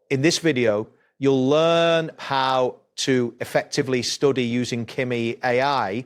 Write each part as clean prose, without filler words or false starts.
In this video, you'll learn how to effectively study using Kimi AI.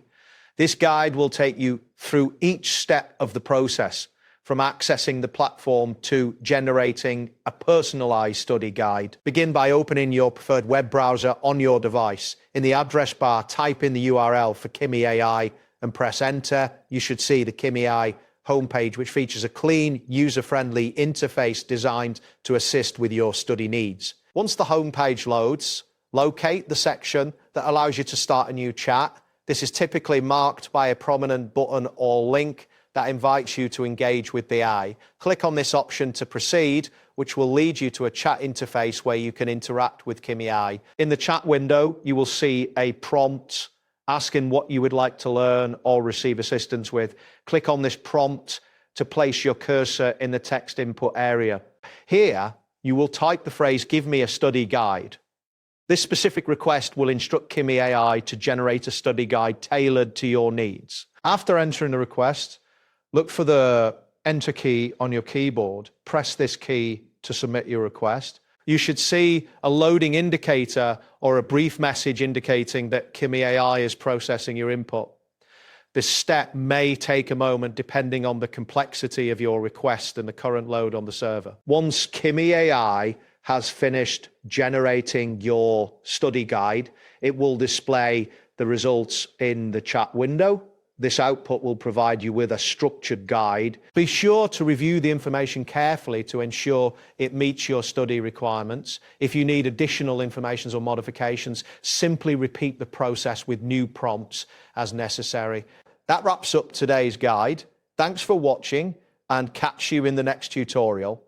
This guide will take you through each step of the process, from accessing the platform to generating a personalized study guide. Begin by opening your preferred web browser on your device. In the address bar, type in the URL for Kimi AI and press enter. You should see the Kimi AI homepage, which features a clean, user-friendly interface designed to assist with your study needs. Once the homepage loads, locate the section that allows you to start a new chat. This is typically marked by a prominent button or link that invites you to engage with the AI. Click on this option to proceed, which will lead you to a chat interface where you can interact with Kimi AI. In the chat window, you will see a prompt asking what you would like to learn or receive assistance with. Click on this prompt to place your cursor in the text input area. Here, you will type the phrase, "Give me a study guide." This specific request will instruct Kimi AI to generate a study guide tailored to your needs. After entering the request, look for the Enter key on your keyboard. Press this key to submit your request. You should see a loading indicator or a brief message indicating that Kimi AI is processing your input. This step may take a moment depending on the complexity of your request and the current load on the server. Once Kimi AI has finished generating your study guide, it will display the results in the chat window. This output will provide you with a structured guide. Be sure to review the information carefully to ensure it meets your study requirements. If you need additional information or modifications, simply repeat the process with new prompts as necessary. That wraps up today's guide. Thanks for watching and catch you in the next tutorial.